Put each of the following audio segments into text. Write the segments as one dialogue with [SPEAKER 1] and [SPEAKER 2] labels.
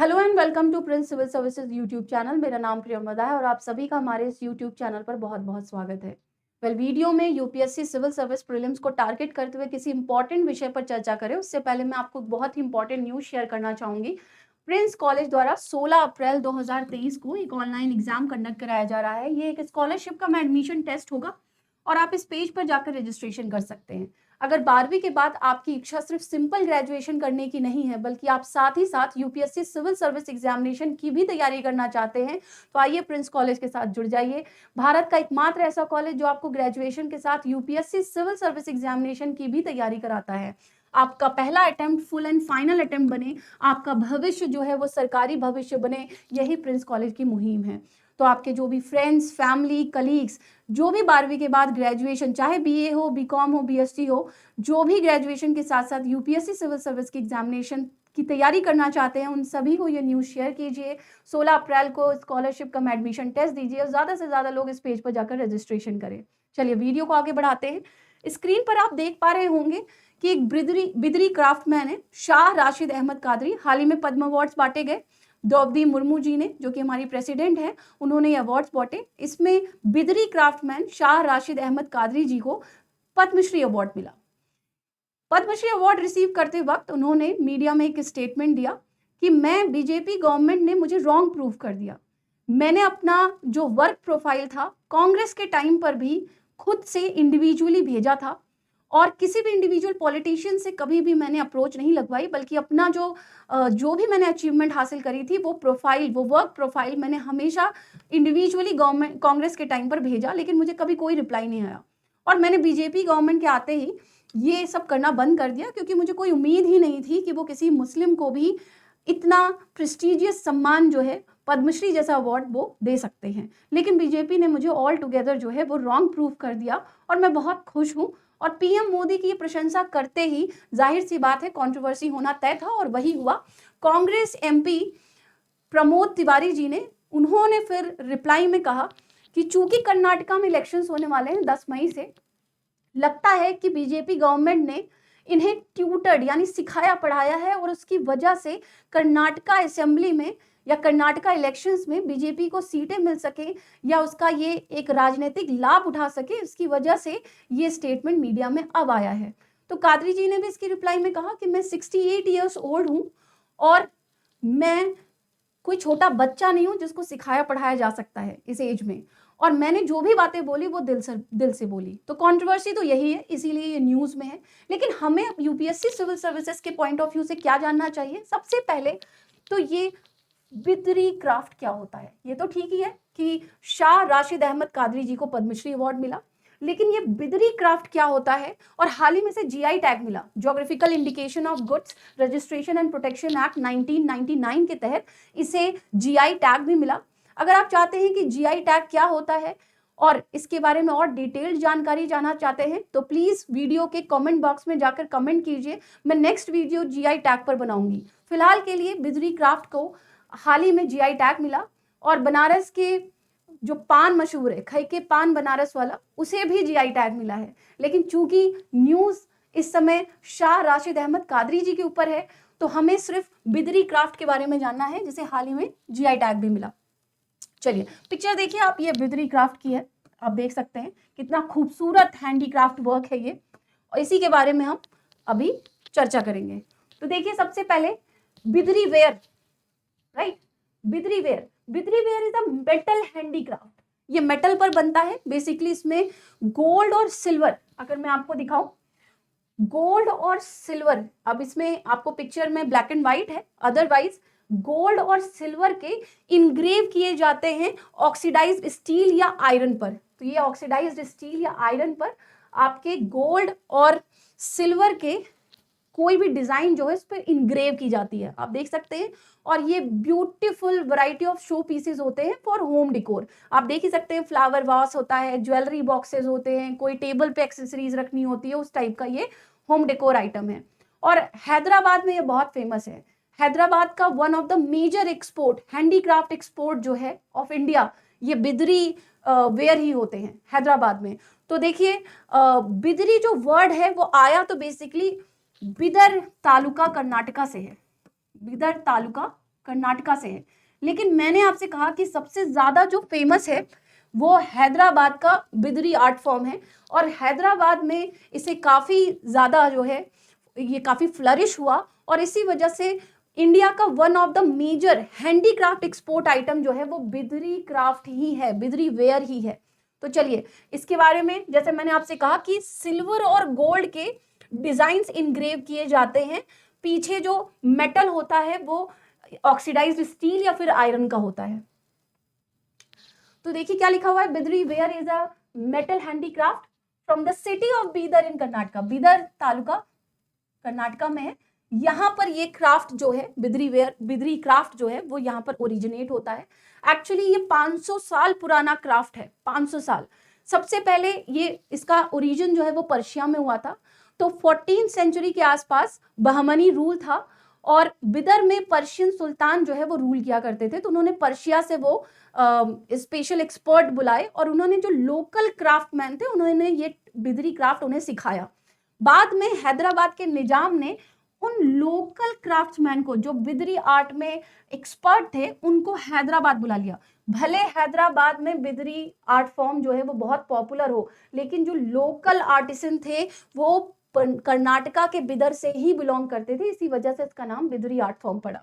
[SPEAKER 1] Hello and welcome to Prince Civil Services YouTube channel. मेरा नाम प्रियंवदा है और आप सभी का हमारे इस यूट्यूब चैनल पर बहुत बहुत स्वागत है। वीडियो में यूपीएससी सिविल सर्विस प्रीलिम्स को टारगेट करते हुए किसी इंपॉर्टेंट विषय पर चर्चा करें उससे पहले मैं आपको बहुत ही इंपॉर्टेंट न्यूज शेयर करना चाहूंगी। प्रिंस कॉलेज द्वारा 16 अप्रैल 2023 को एक ऑनलाइन एग्जाम कंडक्ट कराया जा रहा है। ये एक स्कॉलरशिप का एडमिशन टेस्ट होगा और आप इस पेज पर जाकर रजिस्ट्रेशन कर सकते हैं। अगर 12वीं के बाद आपकी इच्छा सिर्फ सिंपल ग्रेजुएशन करने की नहीं है बल्कि आप साथ ही साथ यूपीएससी सिविल सर्विस एग्जामिनेशन की भी तैयारी करना चाहते हैं तो आइए प्रिंस कॉलेज के साथ जुड़ जाइए। भारत का एकमात्र ऐसा कॉलेज जो आपको ग्रेजुएशन के साथ यूपीएससी सिविल सर्विस एग्जामिनेशन की भी तैयारी कराता है। आपका पहला attempt full and final attempt बने, आपका भविष्य जो है वो सरकारी भविष्य बने, यही प्रिंस कॉलेज की मुहिम है। तो आपके जो भी फ्रेंड्स, फैमिली, कलीग्स जो भी 12वीं के बाद ग्रेजुएशन, चाहे बीए हो, बीकॉम हो, बीएससी हो, जो भी ग्रेजुएशन के साथ साथ यूपीएससी सिविल सर्विस की एग्जामिनेशन की तैयारी करना चाहते हैं उन सभी को ये न्यूज़ शेयर कीजिए। 16 अप्रैल को स्कॉलरशिप का एडमिशन टेस्ट दीजिए और ज़्यादा से ज़्यादा लोग इस पेज पर जाकर रजिस्ट्रेशन करें। चलिए वीडियो को आगे बढ़ाते हैं। स्क्रीन पर आप देख पा रहे होंगे कि एक बिदरी क्राफ्टमैन है शाह राशिद अहमद कादरी। हाल ही में पद्म अवार्ड्स बांटे गए। द्रौपदी मुर्मू जी ने, जो कि हमारी प्रेसिडेंट हैं, उन्होंने ये अवार्ड्स बांटे। इसमें बिदरी क्राफ्टमैन शाह राशिद अहमद कादरी जी को पद्मश्री अवार्ड मिला। पद्मश्री अवार्ड रिसीव करते वक्त उन्होंने मीडिया में एक स्टेटमेंट दिया कि मैं बीजेपी गवर्नमेंट ने मुझे रॉन्ग प्रूव कर दिया। मैंने अपना जो वर्क प्रोफाइल था कांग्रेस के टाइम पर भी खुद से इंडिविजुअली भेजा था और किसी भी इंडिविजुअल पॉलिटिशियन से कभी भी मैंने अप्रोच नहीं लगवाई, बल्कि अपना जो भी मैंने अचीवमेंट हासिल करी थी वो वर्क प्रोफाइल मैंने हमेशा इंडिविजुअली गवर्नमेंट कांग्रेस के टाइम पर भेजा, लेकिन मुझे कभी कोई रिप्लाई नहीं आया। और मैंने बीजेपी गवर्नमेंट के आते ही ये सब करना बंद कर दिया क्योंकि मुझे कोई उम्मीद ही नहीं थी कि वो किसी मुस्लिम को भी इतना प्रेस्टिजियस सम्मान जो है पद्मश्री जैसा अवार्ड वो दे सकते हैं। लेकिन बीजेपी ने मुझे ऑल टुगेदर जो है वो रॉन्ग प्रूव कर दिया और मैं बहुत खुश हूँ। और पीएम मोदी की प्रशंसा करते ही जाहिर सी बात है कंट्रोवर्सी होना तय था और वही हुआ। कांग्रेस एमपी प्रमोद तिवारी जी ने, उन्होंने फिर रिप्लाई में कहा कि चूंकि कर्नाटका में इलेक्शंस होने वाले हैं 10 मई से, लगता है कि बीजेपी गवर्नमेंट ने इन्हें ट्यूटर्ड यानी सिखाया पढ़ाया है और उसकी वजह से कर्नाटका असेंबली में या कर्नाटका इलेक्शंस में बीजेपी को सीटें मिल सके या उसका ये एक राजनीतिक लाभ उठा सके, इसकी वजह से ये स्टेटमेंट मीडिया में अब आया है। तो कादरी जी ने भी इसकी रिप्लाई में कहा कि मैं 68 ईयर्स ओल्ड हूँ और मैं कोई छोटा बच्चा नहीं हूँ जिसको सिखाया पढ़ाया जा सकता है इस एज में, और मैंने जो भी बातें बोली वो दिल से बोली। तो कंट्रोवर्सी तो यही है, इसीलिए ये न्यूज़ में है। लेकिन हमें यूपीएससी सिविल सर्विसेज के पॉइंट ऑफ व्यू से क्या जानना चाहिए? सबसे पहले तो ये बिदरी क्राफ्ट क्या होता है। ये तो ठीक ही है कि शाह राशिद अहमद कादरी जी को पद्मश्री अवार्ड मिला, लेकिन ये बिदरी क्राफ्ट क्या होता है? और हाल ही में से जीआई टैग मिला, geographical indication of goods registration and protection act 1999 के तहत इसे जीआई टैग भी मिला। अगर आप चाहते हैं कि जीआई टैग क्या होता है और इसके बारे में और डिटेल्ड जानकारी जानना चाहते हैं तो प्लीज वीडियो के कमेंट बॉक्स में जाकर कमेंट कीजिए। मैं नेक्स्ट वीडियो जीआई टैग पर बनाऊंगी। फिलहाल के लिए बिदरी क्राफ्ट को हाल ही में जीआई टैग मिला और बनारस के जो पान मशहूर है, खई के पान बनारस वाला, उसे भी जीआई टैग मिला है। लेकिन चूंकि न्यूज़ इस समय शाह राशिद अहमद कादरी जी के ऊपर है तो हमें सिर्फ बिदरी क्राफ्ट के बारे में जानना है जिसे हाल ही में जीआई टैग भी मिला। चलिए पिक्चर देखिए आप, ये बिदरी क्राफ्ट की है। आप देख सकते हैं कितना खूबसूरत हैंडीक्राफ्ट वर्क है ये, और इसी के बारे में हम अभी चर्चा करेंगे। तो देखिए सबसे पहले Bidri ware, right, Bidri ware is a metal handicraft. ये मेटल पर बनता है बेसिकली। इसमें गोल्ड और सिल्वर, अगर मैं आपको दिखाऊं, गोल्ड और सिल्वर, अब इसमें आपको पिक्चर में ब्लैक एंड व्हाइट है, अदरवाइज गोल्ड और सिल्वर के इनग्रेव किए जाते हैं ऑक्सीडाइज्ड स्टील या आयरन पर। तो ये ऑक्सीडाइज्ड स्टील या आयरन पर आपके गोल्ड और सिल्वर के कोई भी डिजाइन जो है इस पर इनग्रेव की जाती है, आप देख सकते हैं। और ये beautiful variety of show pieces होते हैं फॉर होम डिकोर। आप देख ही सकते हैं, फ्लावर वास होता है, ज्वेलरी बॉक्सेस होते हैं, कोई टेबल पे एक्सेसरीज रखनी होती है, उस टाइप का ये होम डेकोर आइटम है। और हैदराबाद में ये बहुत फेमस है। हैदराबाद का one of the major export, handicraft export जो है ऑफ इंडिया, ये बिदरी वेयर ही होते हैं हैदराबाद में। तो देखिए बिदरी जो वर्ड है वो आया तो बेसिकली बिदर तालुका कर्नाटका से है। बिदर तालुका कर्नाटका से है, लेकिन मैंने आपसे कहा कि सबसे ज्यादा जो फेमस है वो हैदराबाद का बिदरी आर्ट फॉर्म है, और हैदराबाद में इसे काफी ज्यादा जो है ये काफी फ्लरिश हुआ, और इसी वजह से इंडिया का one of the major handicraft export item जो है वो बिदरी क्राफ्ट ही है, बिदरी वेयर ही है। तो चलिए इसके बारे में, जैसे मैंने आपसे कहा कि सिल्वर और गोल्ड के डिजाइन्स इनग्रेव किए जाते हैं, पीछे जो मेटल होता है वो ऑक्सीडाइज्ड स्टील या फिर आयरन का होता है। तो देखिए क्या लिखा हुआ है, Bidri ware is a metal handicraft from the city of Bidar in Karnataka. Bidar taluka Karnataka में है, यहाँ पर ये क्राफ्ट जो है बिदरी वेयर, बिदरी क्राफ्ट जो है वो यहाँ पर ओरिजिनेट होता है। एक्चुअली ये 500 साल पुराना क्राफ्ट है, 500 साल। सबसे पहले ये इसका ओरिजिन जो है वो पर्शिया में हुआ था। तो 14th सेंचुरी के आसपास बहमनी रूल था, और बिदर में पर्शियन सुल्तान जो है वो रूल किया करते थे। तो उन्होंने पर्शिया से वो स्पेशल एक्सपर्ट बुलाए, और उन्होंने जो लोकल क्राफ्टमैन थे उन्होंने ये बिदरी क्राफ्ट उन्हें सिखाया। बाद में हैदराबाद के निजाम ने उन लोकल क्राफ्ट्समैन को जो बिदरी आर्ट में एक्सपर्ट थे उनको हैदराबाद बुला लिया। भले हैदराबाद में बिदरी आर्ट फॉर्म जो है वो बहुत पॉपुलर हो, लेकिन जो लोकल आर्टिसन थे वो कर्नाटका के बिदर से ही बिलोंग करते थे, इसी वजह से इसका नाम बिदरी आर्ट फॉर्म पड़ा।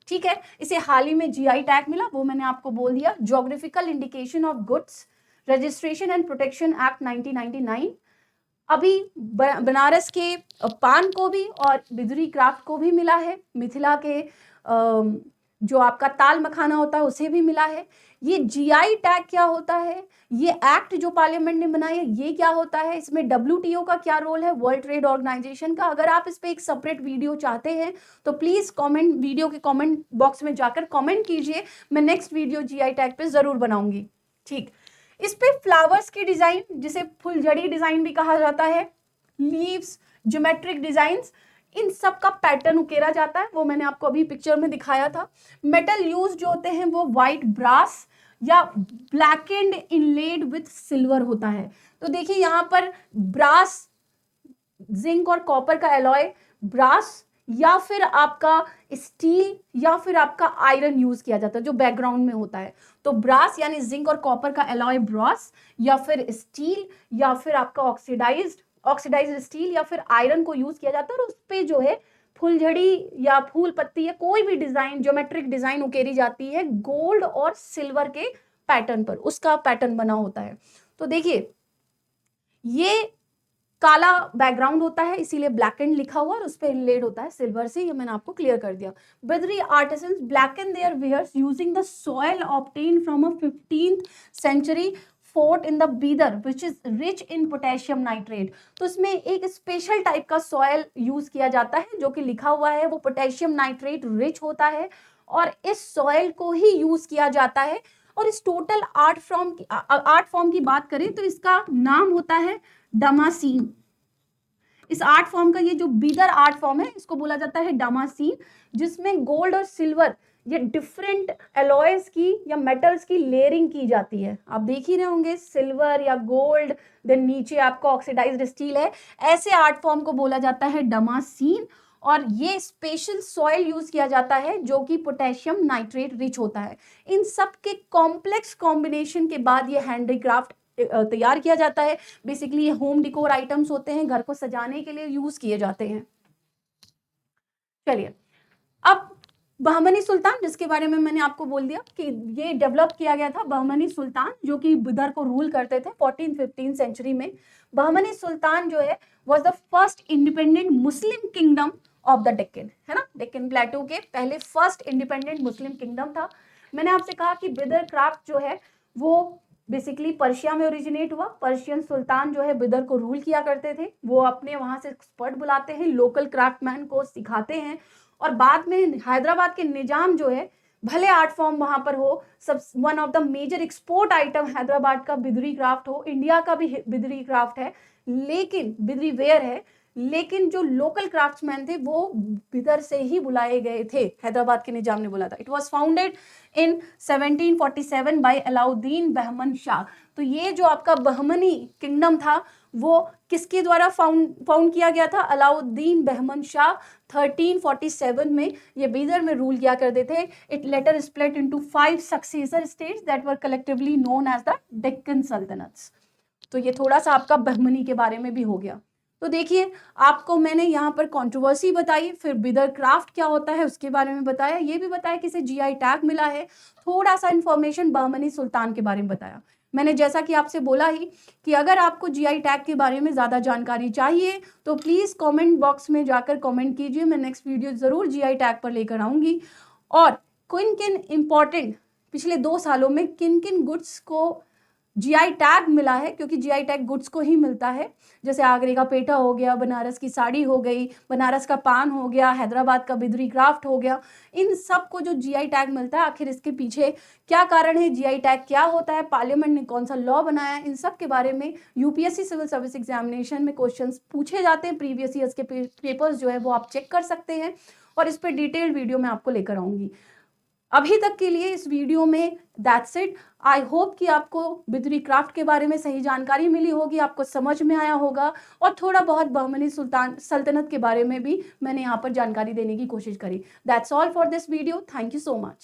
[SPEAKER 1] ठीक है, इसे हाल ही में जीआई टैग मिला, वो मैंने आपको बोल दिया। Geographical indication of goods registration and protection act 1999। अभी बनारस के पान को भी और बिदरी क्राफ्ट को भी मिला है। मिथिला के जो आपका ताल मखाना होता है उसे भी मिला है। ये जीआई टैग क्या होता है, ये एक्ट जो पार्लियामेंट ने बनाया ये क्या होता है, इसमें WTO का क्या रोल है, वर्ल्ड ट्रेड ऑर्गेनाइजेशन का। अगर आप इस पे एक सेपरेट वीडियो चाहते हैं तो प्लीज कमेंट, वीडियो के कमेंट बॉक्स में जाकर कमेंट कीजिए, मैं नेक्स्ट वीडियो जीआई टैग पे जरूर बनाऊंगी। ठीक, इस पे फ्लावर्स की डिजाइन, जिसे फुलझड़ी डिजाइन भी कहा जाता है, लीव्स, ज्योमेट्रिक डिजाइन्स, इन सब का पैटर्न उकेरा जाता है, वो मैंने आपको अभी पिक्चर में दिखाया था। मेटल यूज जो होते हैं वो व्हाइट ब्रास या ब्लैकेंड इनलेड विथ सिल्वर होता है। तो देखिए यहाँ पर ब्रास, जिंक और कॉपर का एलॉय, ब्रास या फिर आपका स्टील या फिर आपका आयरन यूज किया जाता है जो बैकग्राउंड में होता है। तो ब्रास यानी जिंक और कॉपर का एलॉय ब्रास, या फिर स्टील, या फिर आपका ऑक्सीडाइज्ड स्टील या फिर आयरन को यूज किया जाता है, और उस पे जो है फुलझड़ी या फूल पत्ती या कोई भी डिजाइन, ज्योमेट्रिक डिजाइन उकेरी जाती है गोल्ड और सिल्वर के पैटर्न पर, उसका पैटर्न बना होता है। तो देखिए ये काला बैकग्राउंड होता है इसीलिए ब्लैक एंड लिखा हुआ, और उस पर इनलेड होता है सिल्वर से, ये मैंने आपको क्लियर कर दिया। Bidri artisans blacken their wares using the soil obtained from a 15th century fort in the Bidar which is rich in potassium nitrate. तो इसमें एक स्पेशल टाइप का सॉइल यूज किया जाता है जो कि लिखा हुआ है वो पोटेशियम नाइट्रेट रिच होता है, और इस सॉइल को ही यूज किया जाता है। और इस टोटल आर्ट फॉर्म की बात करें तो इसका नाम होता है डामासीन। इस आर्ट फॉर्म का, ये जो बीदर आर्ट फॉर्म है इसको बोला जाता है डामासीन, जिसमें गोल्ड और सिल्वर ये डिफरेंट एलॉयज की या मेटल्स की लेयरिंग की जाती है। आप देख ही रहे होंगे सिल्वर या गोल्ड, देन नीचे आपका ऑक्सीडाइज्ड स्टील है, ऐसे आर्ट फॉर्म को बोला जाता है डामासीन। और ये स्पेशल सॉइल यूज किया जाता है जो कि पोटेशियम नाइट्रेट रिच होता है। इन सब के कॉम्प्लेक्स कॉम्बिनेशन के बाद ये हैंडीक्राफ्ट तैयार किया जाता है। बेसिकली ये होम डिकोर आइटम्स होते हैं, घर को सजाने के लिए यूज किए जाते हैं। चलिए अब बहमनी सुल्तान, जिसके बारे में मैंने आपको बोल दिया कि ये डेवलप किया गया था, बहमनी सुल्तान जो कि बिदर को रूल करते थे 14th-15th सेंचुरी में। बहमनी सुल्तान जो है was the first independent Muslim kingdom of the Deccan, है ना, डेक्कन प्लेटू के पहले फर्स्ट इंडिपेंडेंट मुस्लिम किंगडम था। मैंने आपसे कहा कि बिदर क्राफ्ट जो है वो बेसिकली पर्शिया में ओरिजिनेट हुआ। पर्शियन सुल्तान जो है बिदर को रूल किया करते थे, वो अपने वहां से एक्सपर्ट बुलाते हैं, लोकल क्राफ्टमैन को सिखाते हैं, और बाद में हैदराबाद के निजाम जो है, भले आर्ट फॉर्म वहां पर हो, सब one of the major export item Hyderabad का बिदरी क्राफ्ट हो, इंडिया का भी बिदरी क्राफ्ट है, लेकिन बिदरी वेयर है, लेकिन जो लोकल क्राफ्ट्समैन थे वो बिदर से ही बुलाए गए थे, हैदराबाद के निजाम ने बोला था। It was founded in 1747 by Alauddin Bahman Shah. तो ये जो आपका बहमनी किंगडम था वो किसके द्वारा फाउंड किया गया था? अलाउद्दीन बहमन शाह 1347 में ये बीदर में रूल किया करते थे। It later split into 5 successor states that were collectively known as the Deccan sultanates. तो ये थोड़ा सा आपका बहमनी के बारे में भी हो गया। तो देखिए, आपको मैंने यहाँ पर कंट्रोवर्सी बताई, फिर बिदर क्राफ्ट क्या होता है उसके बारे में बताया, ये भी बताया कि इसे जीआई टैग मिला है, थोड़ा सा इंफॉर्मेशन बहमनी सुल्तान के बारे में बताया। मैंने जैसा कि आपसे बोला ही कि अगर आपको जीआई टैग के बारे में ज़्यादा जानकारी चाहिए तो प्लीज़ कमेंट बॉक्स में जाकर कमेंट कीजिए, मैं नेक्स्ट वीडियो ज़रूर जीआई टैग पर लेकर आऊँगी। और किन किन इम्पॉर्टेंट पिछले 2 सालों में किन किन गुड्स को जीआई टैग मिला है, क्योंकि जीआई टैग गुड्स को ही मिलता है, जैसे आगरे का पेठा हो गया, बनारस की साड़ी हो गई, बनारस का पान हो गया, हैदराबाद का बिदरी क्राफ्ट हो गया, इन सब को जो जीआई टैग मिलता है, आखिर इसके पीछे क्या कारण है, जीआई टैग क्या होता है, पार्लियामेंट ने कौन सा लॉ बनाया है, इन सब के बारे में यूपीएससी सिविल सर्विस एग्जामिनेशन में क्वेश्चंस पूछे जाते हैं। प्रीवियस ईयर्स के पेपर्स जो है वो आप चेक कर सकते हैं, और इस पर डिटेल्ड वीडियो मैं आपको लेकर आऊँगी। अभी तक के लिए इस वीडियो में दैट्स इट। आई होप कि आपको बिदरी क्राफ्ट के बारे में सही जानकारी मिली होगी, आपको समझ में आया होगा, और थोड़ा बहुत बहमनी सल्तनत के बारे में भी मैंने यहाँ पर जानकारी देने की कोशिश करी। That's all for this video. Thank you so much.